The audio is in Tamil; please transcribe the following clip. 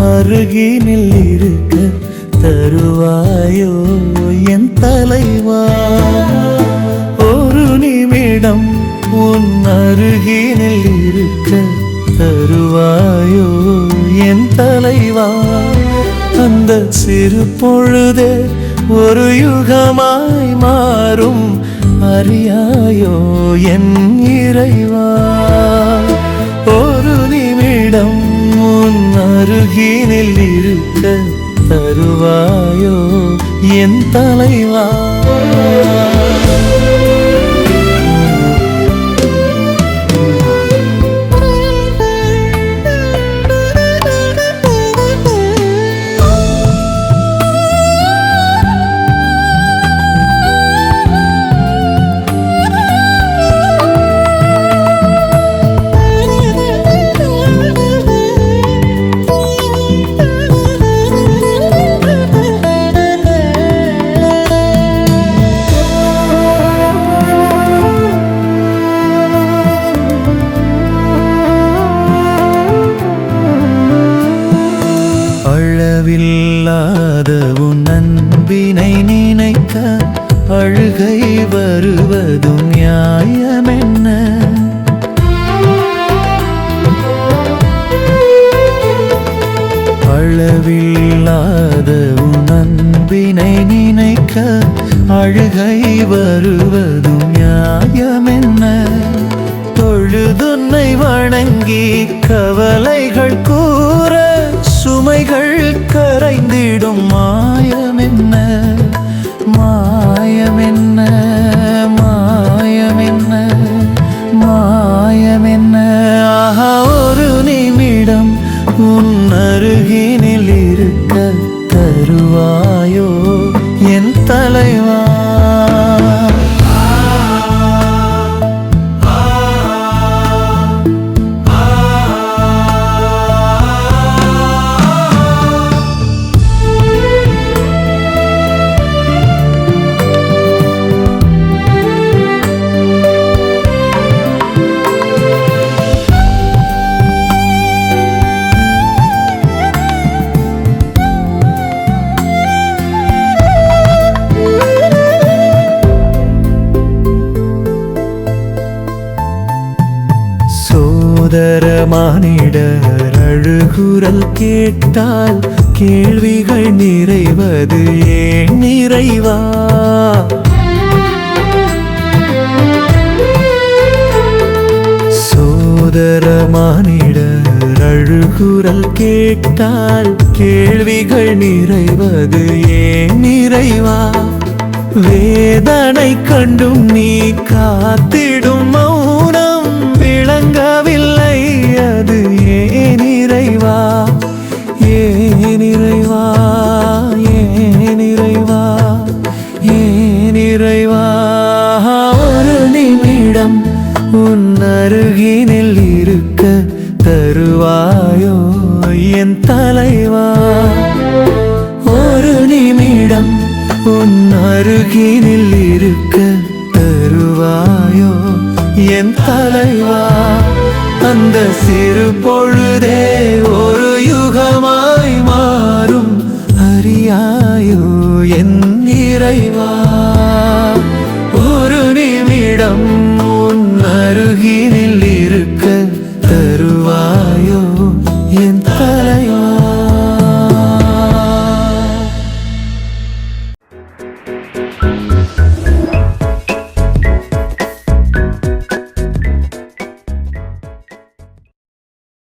அருகினில் இருக்க தருவாயோ என் தலைவா. ஒரு நிமிடம் உன் அருகினில் இருக்க தருவாயோ என் தலைவா. அந்த சிறு பொழுதே ஒரு யுகமாய் மாறும் அறியாயோ என் இறைவா. ஒரு நிமிடம் உன் அருகினில் இருக்க தருவாயோ என் தலைவா. அளவில்லாத உன் அன்பினை நினைக்க அழுகை வருவதும் நியாயமென்ன? அளவில்லாத உன் அன்பினை நினைக்க அழுகை வருவதும் நியாயமென்ன? தொழுதுன்னை வணங்கி கவலைகள் கூற சுமைகள் கரைந்திடும் மாயமென்ன? மாயமென்ன? மாயமென்ன? மாயமென்ன? ஆஹா, ஒரு நிமிடம் உன் அருகினில் இருக்க தருவாயோ என் தலைவா. சோதரமானிடர் அழுகுரல் கேட்டால் கேள்விகள் நிறைவது ஏன் நிறைவா? சோதரமானிடர் அழுகுரல் கேட்டால் கேள்விகள் நிறைவது ஏன் நிறைவா? வேதனை கண்டும் நீ காத்திடும் மௌனம் விளங்கவில்லை, அது ஏன் இறைவா? ஏன் இறைவா? ஏன் இறைவா? ஏன் இறைவா? ஒரு நிமிடம் உன் அருகினில் இருக்க தருவாயோ என் தலைவா. ஒரு நிமிடம் உன் அருகினில் இருக்க தருவாயோ என் தலைவா. அந்த சிறு பொழுதே ஒரு யுகமா